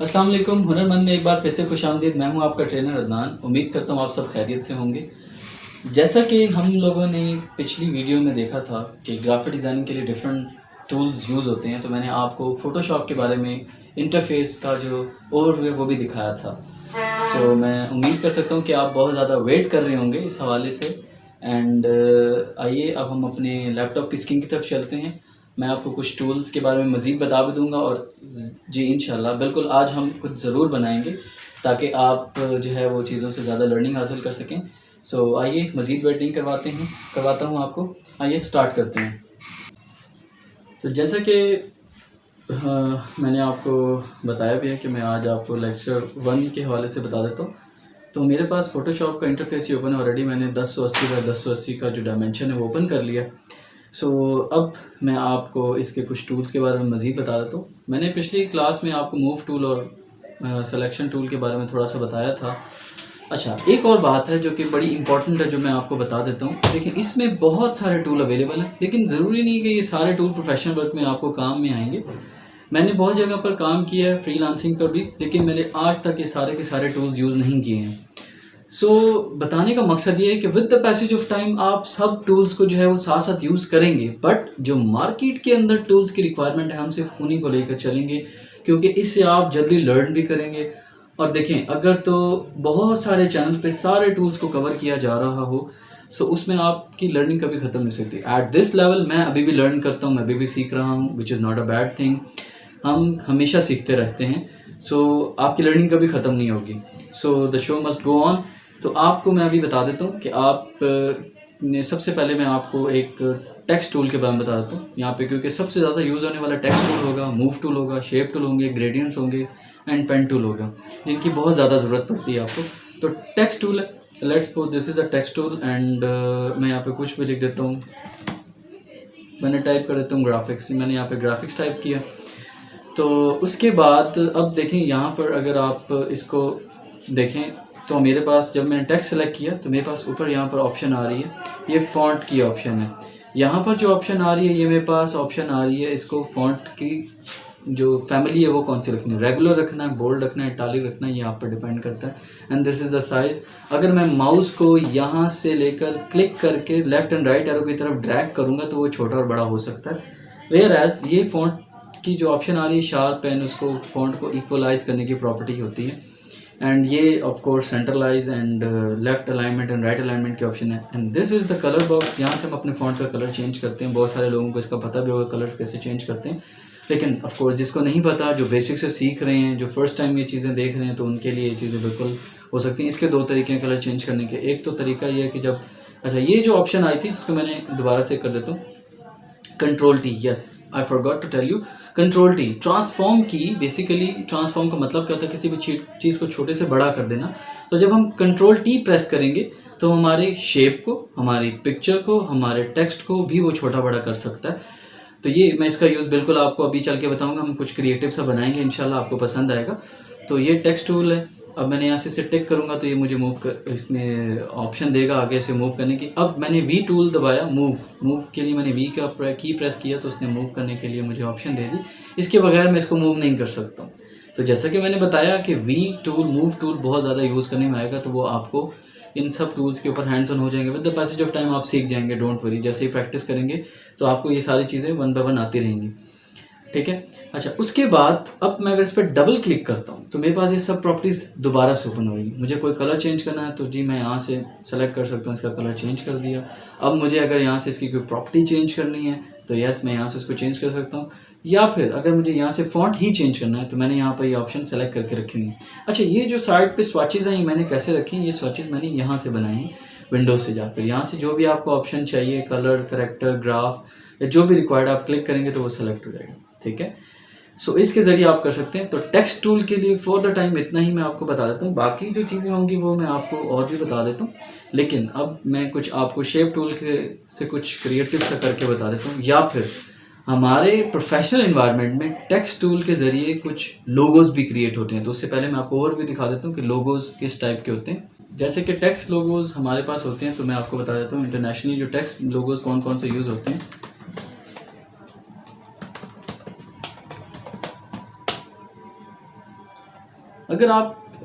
अस्सलाम वालेकुम। हुनरमंद में एक बार फिर से खुशामदीद। मैं हूं आपका ट्रेनर अदनान। उम्मीद करता हूं आप सब खैरियत से होंगे। जैसा कि हम लोगों ने पिछली वीडियो में देखा था कि ग्राफिक डिज़ाइनिंग के लिए डिफरेंट टूल्स यूज़ होते हैं, तो मैंने आपको फ़ोटोशॉप के बारे में इंटरफेस का जो ओवरव्यू है वो भी दिखाया था। सो मैं उम्मीद कर सकता हूं कि आप बहुत ज़्यादा वेट कर रहे होंगे इस हवाले से। एंड आइए अब हम अपने लैपटॉप की स्क्रीन की तरफ चलते हैं। मैं आपको कुछ टूल्स के बारे में मज़ीद बता भी दूँगा और जी इंशाल्लाह बिल्कुल आज हम कुछ ज़रूर बनाएंगे ताकि आप जो है वो चीज़ों से ज़्यादा लर्निंग हासिल कर सकें। सो आइए मज़ीद वेट नहीं करवाता हूँ आपको। आइए स्टार्ट करते हैं। तो जैसा कि मैंने आपको बताया भी है कि मैं आज आपको लेक्चर 1 के हवाले से बता देता हूँ। तो मेरे पास फ़ोटोशॉप का इंटरफेस ही ओपन है ऑलरेडी। मैंने 1080 बाय 1080 का जो डायमेंशन है वो ओपन कर लिया। सो अब मैं आपको इसके कुछ टूल्स के बारे में मज़ीद बता देता हूँ। मैंने पिछली क्लास में आपको मूव टूल और सिलेक्शन टूल के बारे में थोड़ा सा बताया था। अच्छा, एक और बात है जो कि बड़ी इंपॉर्टेंट है, जो मैं आपको बता देता हूँ। देखिए, इसमें बहुत सारे टूल अवेलेबल हैं, लेकिन ज़रूरी नहीं कि ये सारे टूल प्रोफेशनल वर्क में आपको काम में आएंगे। मैंने बहुत जगह पर काम किया है फ्रीलांसिंग पर भी, लेकिन मैंने आज तक ये सारे के सारे टूल्स यूज़ नहीं किए हैं। बताने का मकसद ये है कि with the passage of time आप सब टूल्स को जो है वो साथ साथ यूज़ करेंगे, बट जो मार्केट के अंदर टूल्स की रिक्वायरमेंट है हम सिर्फ उन्हीं को लेकर चलेंगे, क्योंकि इससे आप जल्दी लर्न भी करेंगे। और देखें, अगर तो बहुत सारे चैनल पे सारे टूल्स को कवर किया जा रहा हो, उसमें आपकी लर्निंग कभी ख़त्म नहीं सकती। एट दिस लेवल मैं अभी भी लर्न करता हूँ, मैं अभी भी सीख रहा हूँ, which is not a bad thing. हम हमेशा सीखते रहते हैं। आपकी लर्निंग कभी ख़त्म नहीं होगी। The show must go on. तो आपको मैं अभी बता देता हूँ कि सबसे पहले मैं आपको एक टेक्स्ट टूल के बारे में बता देता हूँ यहाँ पे, क्योंकि सबसे ज़्यादा यूज़ होने वाला टेक्स्ट टूल होगा, मूव टूल होगा, शेप टूल होंगे, ग्रेडियंट्स होंगे एंड पेन टूल होगा, जिनकी बहुत ज़्यादा ज़रूरत पड़ती है आपको। तो टेक्स्ट टूल है, let's suppose this is a text tool and मैं यहाँ पे कुछ भी लिख देता हूँ। मैंने टाइप कर देता हूँ ग्राफिक्स। मैंने यहाँ पे ग्राफिक्स टाइप किया। तो उसके बाद अब देखें, यहाँ पर अगर आप इसको देखें तो मेरे पास जब मैंने टेक्स्ट सेलेक्ट किया तो मेरे पास ऊपर यहाँ पर ऑप्शन आ रही है, ये फ़ॉन्ट की ऑप्शन है। यहाँ पर जो ऑप्शन आ रही है, ये मेरे पास ऑप्शन आ रही है, इसको फ़ॉन्ट की जो फैमिली है वो कौन सी रखनी है, रेगुलर रखना है, बोल्ड रखना है, इटालिक रखना है, ये आप पर डिपेंड करता है। And this is the size. अगर मैं माउस को यहाँ से लेकर क्लिक करके लेफ़्ट एंड राइट एरो की तरफ ड्रैग करूँगा तो वो छोटा और बड़ा हो सकता है। वेयर एज ये फ़ॉन्ट की जो ऑप्शन आ रही है शार्प पेन, उसको फ़ॉन्ट को इक्वलाइज़ करने की प्रॉपर्टी होती है। एंड ये of course centralize and left alignment and right alignment के ऑप्शन है। And this is the colour box. यहाँ से हम अपने फ़ॉन्ट का कलर चेंज करते हैं। बहुत सारे लोगों को इसका पता भी होगा कलर्स कैसे चेंज करते हैं, लेकिन ऑफ कोर्स जिसको नहीं पता, जो बेसिक से सीख रहे हैं, जो फर्स्ट टाइम ये चीज़ें देख रहे हैं, तो उनके लिए ये चीज़ें बिल्कुल हो सकती हैं। इसके दो तरीके हैं कलर चेंज करने के। एक तो तरीका ये है कि जब ये जो ऑप्शन आई थी, जिसको मैंने दोबारा से कर देता हूँ, control T. Yes, I forgot to tell you, control T transform की। बेसिकली ट्रांसफॉर्म का मतलब क्या होता है, किसी भी चीज़ को छोटे से बड़ा कर देना। तो जब हम कंट्रोल टी प्रेस करेंगे तो हमारी शेप को, हमारी पिक्चर को, हमारे टेक्स्ट को भी वो छोटा बड़ा कर सकता है। तो ये मैं इसका यूज़ बिल्कुल आपको अभी चल के बताऊंगा। हम कुछ क्रिएटिव सा बनाएंगे, इंशाल्लाह आपको पसंद आएगा। तो ये टेक्स्ट टूल है। अब मैंने यहाँ से टिक करूँगा तो ये मुझे इसमें ऑप्शन देगा आगे से मूव करने की। अब मैंने वी टूल दबाया, मूव के लिए मैंने वी का की प्रेस किया तो उसने मूव करने के लिए मुझे ऑप्शन दे दी। इसके बगैर मैं इसको मूव नहीं कर सकता हूँ। तो जैसा कि मैंने बताया कि वी टूल, मूव टूल बहुत ज़्यादा यूज़ करने में आएगा, तो वो आपको इन सब टूल्स के ऊपर हैंड्स ऑन हो जाएंगे। With the passage of time आप सीख जाएंगे, डोंट वरी। जैसे ही प्रैक्टिस करेंगे तो आपको ये सारी चीज़ें वन बाय वन आती रहेंगी, ठीक है। अच्छा, उसके बाद अब मैं अगर इस पर डबल क्लिक करता हूँ तो मेरे पास ये सब प्रॉपर्टीज़ दोबारा से ओपन होगी। मुझे कोई कलर चेंज करना है तो जी मैं यहाँ से सेलेक्ट कर सकता हूँ, इसका कलर चेंज कर दिया। अब मुझे अगर यहाँ से इसकी कोई प्रॉपर्टी चेंज करनी है तो यस, मैं यहाँ से इसको चेंज कर सकता हूँ। या फिर अगर मुझे यहाँ से फ़ॉन्ट ही चेंज करना है तो मैंने यहाँ पर ये ऑप्शन सेलेक्ट करके रखी हुई। अच्छा, ये जो साइड पे स्वॉचेज़ हैं ये मैंने कैसे रखी हैं? ये स्वॉचेज़ मैंने यहाँ से बनाई हैं, विंडोज़ से जाकर। यहाँ से जो भी आपको ऑप्शन चाहिए, कलर, करेक्टर, ग्राफ या जो भी रिक्वायर्ड, आप क्लिक करेंगे तो वो सेलेक्ट हो जाएगा, ठीक है। इसके ज़रिए आप कर सकते हैं। तो टेक्स्ट टूल के लिए फॉर द टाइम इतना ही मैं आपको बता देता हूँ। बाकी जो चीज़ें होंगी वो मैं आपको और भी बता देता हूँ, लेकिन अब मैं कुछ आपको शेप टूल से कुछ क्रिएटिव सा करके बता देता हूँ। या फिर हमारे प्रोफेशनल इन्वायरमेंट में टेक्स्ट टूल के ज़रिए कुछ लोगोज भी क्रिएट होते हैं। तो उससे पहले मैं आपको और भी दिखा देता हूँ कि लोगोज किस टाइप के होते हैं। जैसे कि टेक्स्ट लोगोज हमारे पास होते हैं, तो मैं आपको बता देता हूँ इंटरनेशनली जो टेक्स्ट लोगोज कौन कौन से यूज़ होते हैं। अगर आप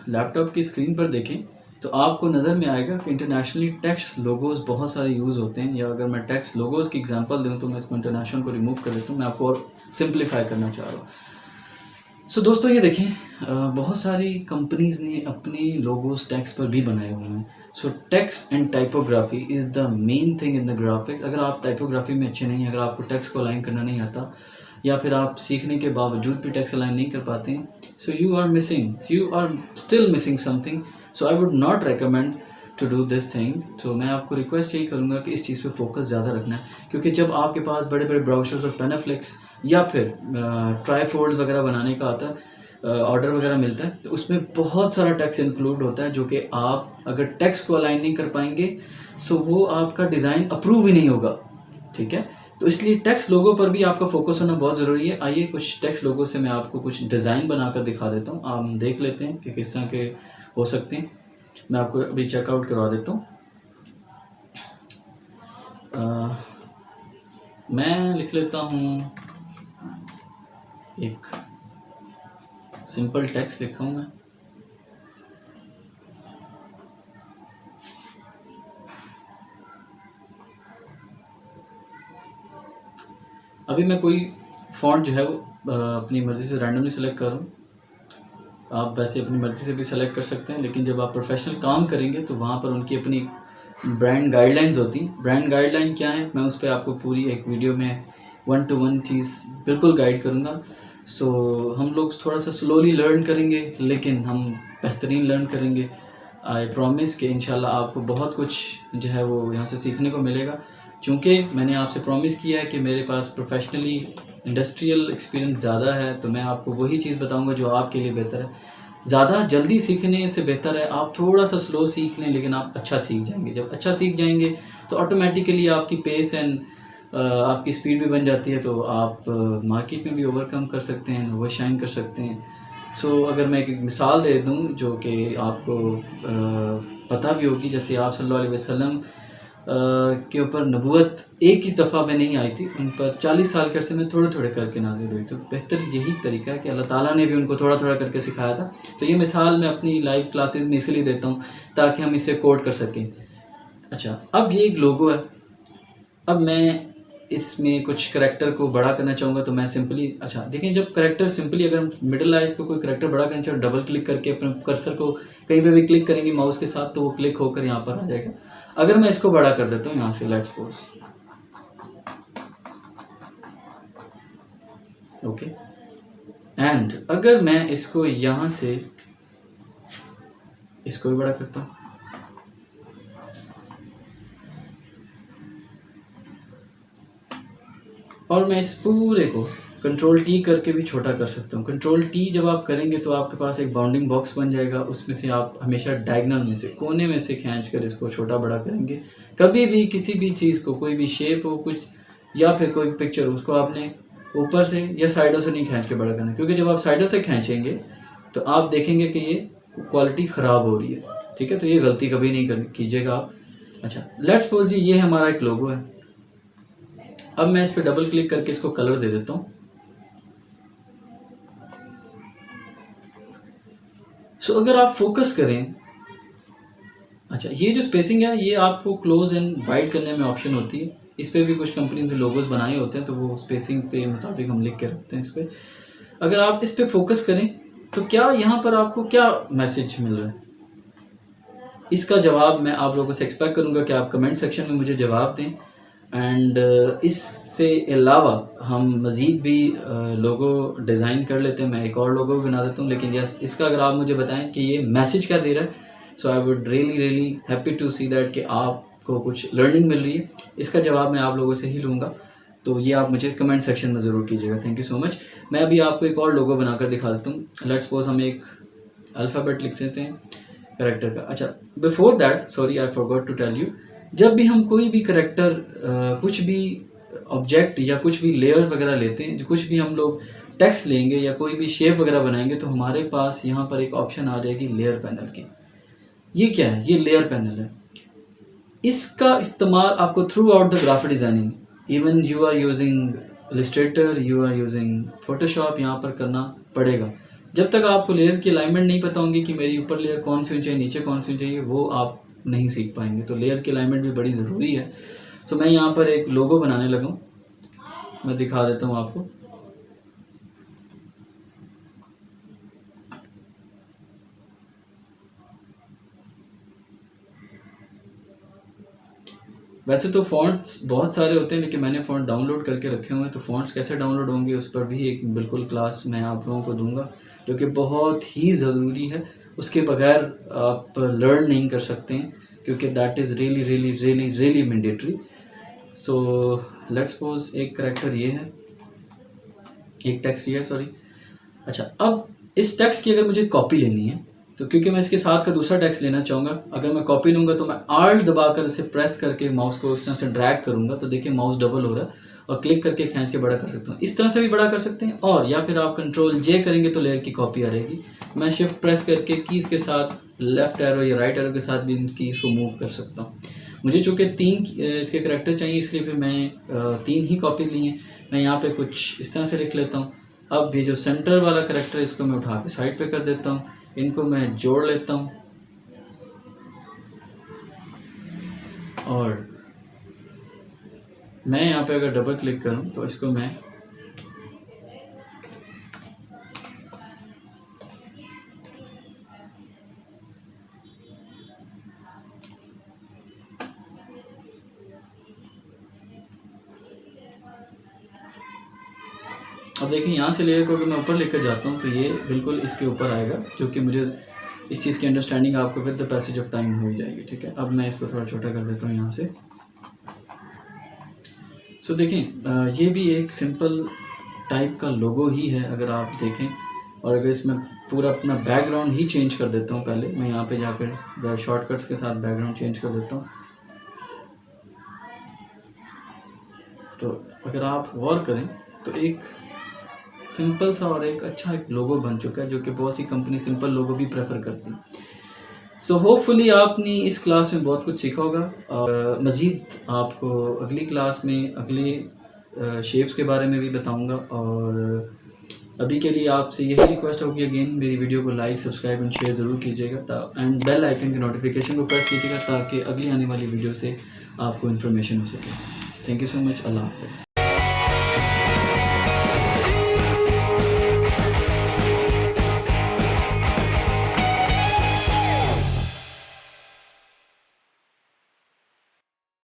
लैपटॉप की स्क्रीन पर देखें तो आपको नज़र में आएगा कि इंटरनेशनली टेक्स्ट लोगोज़ बहुत सारे यूज़ होते हैं, या अगर मैं टेक्स्ट लोगोज़ की एग्जांपल दूं तो मैं इसको इंटरनेशनल को रिमूव कर देता हूँ, मैं आपको और सिंप्लीफाई करना चाह रहा हूँ। सो दोस्तों ये देखें, बहुत सारी कंपनीज़ ने अपने लोगोज़ टेक्स्ट पर भी बनाए हुए हैं। सो text and typography is the main thing in the graphics. अगर आप टाइपोग्राफी में अच्छे नहीं हैं, अगर आपको टेक्स्ट को अलाइन करना नहीं आता, या फिर आप सीखने के बावजूद भी टेक्स्ट अलाइन नहीं कर पाते हैं, so you are still missing something. So I would not recommend to do this thing. तो मैं आपको रिक्वेस्ट यही करूँगा कि इस चीज़ पे फोकस ज़्यादा रखना है, क्योंकि जब आपके पास बड़े बड़े ब्राउज़र्स और पेनाफ्लेक्स या फिर ट्राईफोल्ड्स वगैरह बनाने का आता है, ऑर्डर वगैरह मिलता है, तो उसमें बहुत सारा टेक्स्ट इंक्लूड होता है, जो कि आप अगर टेक्स्ट को अलाइन नहीं कर पाएंगे सो वो आपका डिज़ाइन अप्रूव ही नहीं होगा। ठीक है, तो इसलिए टेक्स्ट लोगों पर भी आपका फोकस होना बहुत ज़रूरी है। आइए कुछ टेक्स्ट लोगों से मैं आपको कुछ डिज़ाइन बनाकर दिखा देता हूँ, आप देख लेते हैं कि किस तरह के हो सकते हैं। मैं आपको अभी चेकआउट करवा देता हूँ। मैं लिख लेता हूँ, एक सिंपल टेक्स्ट लिखा हूँ मैं। अभी मैं कोई फॉन्ट जो है वो अपनी मर्ज़ी से रैंडमली सेलेक्ट कर रहा हूँ। आप वैसे अपनी मर्ज़ी से भी सेलेक्ट कर सकते हैं, लेकिन जब आप प्रोफेशनल काम करेंगे तो वहाँ पर उनकी अपनी ब्रांड गाइडलाइंस होती हैं। ब्रांड गाइडलाइन क्या है, मैं उस पर आपको पूरी एक वीडियो में 1 to 1 चीज़ बिल्कुल गाइड करूँगा। सो हम लोग थोड़ा सा स्लोली लर्न करेंगे, लेकिन हम बेहतरीन लर्न करेंगे। आई प्रॉमिस कि इंशाल्लाह आपको बहुत कुछ जो है वो यहाँ से सीखने को मिलेगा, क्योंकि मैंने आपसे प्रॉमिस किया है कि मेरे पास प्रोफेशनली इंडस्ट्रियल एक्सपीरियंस ज़्यादा है, तो मैं आपको वही चीज़ बताऊंगा जो आपके लिए बेहतर है। ज़्यादा जल्दी सीखने से बेहतर है आप थोड़ा सा स्लो सीख लें, लेकिन आप अच्छा सीख जाएंगे। जब अच्छा सीख जाएंगे तो ऑटोमेटिकली आपकी पेस एंड आपकी स्पीड भी बन जाती है, तो आप मार्केट में भी ओवरकम कर सकते हैं, ओवर शाइन कर सकते हैं। सो अगर मैं एक मिसाल दे दूं जो कि आपको पता भी होगी, जैसे आप सल्लल्लाहु अलैहि वसल्लम के ऊपर नबूवत एक ही दफ़ा में नहीं आई थी, उन पर 40 साल के अरसे में थोड़े थोड़े करके नाज़िल हुई। तो बेहतर यही तरीका है कि अल्लाह ताला ने भी उनको थोड़ा थोड़ा करके सिखाया था। तो ये मिसाल मैं अपनी लाइव क्लासेस में इसलिए देता हूँ ताकि हम इसे कोड कर सकें। अच्छा, अब ये एक लोगो है। अब मैं इसमें कुछ करैक्टर को बड़ा करना चाहूँगा, तो मैं सिंपली, अच्छा देखें, जब करैक्टर सिंपली अगर मिडिल आइज को कोई करैक्टर बड़ा करना चाहे, डबल क्लिक करके अपने कर्सर को कहीं पे भी क्लिक करेंगे माउस के साथ, तो वो क्लिक होकर यहाँ पर आ जाएगा। अगर मैं इसको बड़ा कर देता हूँ यहाँ से, लेट्स सपोज, ओके, एंड अगर मैं इसको यहाँ से इसको भी बड़ा करता हूँ, और मैं इस पूरे को कंट्रोल टी करके भी छोटा कर सकता हूँ। कंट्रोल टी जब आप करेंगे तो आपके पास एक बाउंडिंग बॉक्स बन जाएगा, उसमें से आप हमेशा डायगोनल में से, कोने में से खींच कर इसको छोटा बड़ा करेंगे। कभी भी किसी भी चीज़ को, कोई भी शेप हो कुछ या फिर कोई पिक्चर हो, उसको आपने ऊपर से या साइडों से नहीं खींच के बड़ा करना, क्योंकि जब आप साइडों से खींचेंगे तो आप देखेंगे कि ये क्वालिटी ख़राब हो रही है। ठीक है, तो ये गलती कभी नहीं कीजिएगा आप। अच्छा, लेट्स सपोज ये हमारा एक लोगो है। अब मैं इस पर डबल क्लिक करके इसको कलर दे देता हूँ। सो अगर आप फोकस करें, अच्छा ये जो स्पेसिंग है ये आपको क्लोज एंड वाइड करने में ऑप्शन होती है। इस पर भी कुछ कंपनी ने लोगोस बनाए होते हैं, तो वो स्पेसिंग पे मुताबिक हम लिख के रखते हैं इस पर। अगर आप इस पर फोकस करें तो क्या यहाँ पर आपको क्या मैसेज मिल रहा है, इसका जवाब मैं आप लोगों से एक्सपेक्ट करूँगा कि आप कमेंट सेक्शन में मुझे जवाब दें। एंड इससे अलावा हम मज़ीद भी लोगो डिज़ाइन कर लेते हैं। मैं एक और लोगो भी बना देता हूँ, लेकिन यस, इसका अगर आप मुझे बताएं कि ये मैसेज क्या दे रहा है, so I would really happy to see that कि आपको कुछ लर्निंग मिल रही है। इसका जवाब मैं आप लोगों से ही लूँगा, तो ये आप मुझे कमेंट सेक्शन में ज़रूर कीजिएगा। Thank you so much. मैं अभी आपको एक और लोगो बनाकर दिखा देता हूँ। लेट्स सपोज हम एक अल्फ़ाबेट लिख देते हैं करेक्टर का। अच्छा, before that, sorry I forgot to tell you, जब भी हम कोई भी करेक्टर, कुछ भी ऑब्जेक्ट या कुछ भी लेयर वगैरह लेते हैं, कुछ भी हम लोग टेक्स्ट लेंगे या कोई भी शेप वगैरह बनाएंगे, तो हमारे पास यहाँ पर एक ऑप्शन आ जाएगी लेयर पैनल की। ये क्या है? ये लेयर पैनल है। इसका इस्तेमाल आपको throughout the graphic designing, even you are using illustrator, you are using Photoshop, यहाँ पर करना पड़ेगा। जब तक आपको लेयर की अलाइनमेंट नहीं पता होंगी कि मेरी ऊपर लेयर कौन सी होनी चाहिए, नीचे कौन सी होनी चाहिए, वो आप नहीं सीख पाएंगे। तो लेयर की अलाइनमेंट भी बड़ी ज़रूरी है। तो मैं यहाँ पर एक लोगो बनाने लगा हूँ, मैं दिखा देता हूँ आपको। वैसे तो फ़ॉन्ट्स बहुत सारे होते हैं, लेकिन मैंने फ़ॉन्ट डाउनलोड करके रखे हुए हैं। तो फ़ॉन्ट्स कैसे डाउनलोड होंगे उस पर भी एक बिल्कुल क्लास मैं आप लोगों को दूंगा, जो कि बहुत ही ज़रूरी है। उसके बगैर आप लर्न नहीं कर सकते हैं, क्योंकि that is really really really really mandatory. So let's suppose एक करैक्टर ये है, एक टेक्स्ट ये है, सॉरी। अच्छा, अब इस टेक्स्ट की अगर मुझे कॉपी लेनी है, तो क्योंकि मैं इसके साथ का दूसरा टेक्स्ट लेना चाहूँगा, अगर मैं कॉपी लूँगा तो मैं आल्ट दबाकर इसे प्रेस करके माउस को इस तरह से ड्रैग करूँगा, तो देखिए माउस डबल हो रहा है, और क्लिक करके खींच के बड़ा कर सकता हूँ। इस तरह से भी बड़ा कर सकते हैं, और या फिर आप कंट्रोल जे करेंगे तो लेयर की कॉपी आ रहेगी। मैं शिफ्ट प्रेस करके कीज़ के साथ लेफ्ट एरो या राइट एरो के साथ भी इन कीज़ को मूव कर सकता हूँ। मुझे चूँकि 3 इसके करैक्टर चाहिए, इसलिए फिर मैंने 3 ही कॉपी ली हैं। मैं यहाँ पे कुछ इस तरह से लिख लेता हूँ। अब ये जो सेंटर वाला करैक्टर है, इसको मैं उठा के साइड पे कर देता हूँ, इनको मैं जोड़ लेता हूँ, और मैं यहाँ पे अगर डबल क्लिक करूँ तो इसको मैं अब देखिए यहाँ से लेयर को अगर मैं ऊपर लेकर जाता हूँ तो ये बिल्कुल इसके ऊपर आएगा, जो कि मुझे इस चीज़ की अंडरस्टैंडिंग आपको with the passage of time हो जाएगी। ठीक है, अब मैं इसको थोड़ा छोटा कर देता हूँ यहाँ से। सो देखें, ये भी एक सिंपल टाइप का लोगो ही है अगर आप देखें। और अगर इसमें पूरा अपना बैकग्राउंड ही चेंज कर देता हूँ, पहले मैं यहाँ पे जाकर शॉर्टकट्स के साथ बैकग्राउंड चेंज कर देता हूँ, तो अगर आप गौर करें तो एक सिंपल सा और एक अच्छा एक लोगो बन चुका है, जो कि बहुत सी कंपनी सिंपल लोगो भी प्रेफर करती है। सो होपफुली आपने इस क्लास में बहुत कुछ सीखा होगा, और मज़ीद आपको अगली क्लास में अगले शेप्स के बारे में भी बताऊंगा। और अभी के लिए आपसे यही रिक्वेस्ट होगी, अगेन मेरी वीडियो को लाइक, सब्सक्राइब एंड शेयर ज़रूर कीजिएगा, एंड बेल आइकन की नोटिफिकेशन को प्रेस कीजिएगा, ताकि अगली आने वाली वीडियो से आपको इन्फॉर्मेशन हो सके। Thank you so much. अल्लाह हाफ़िज़।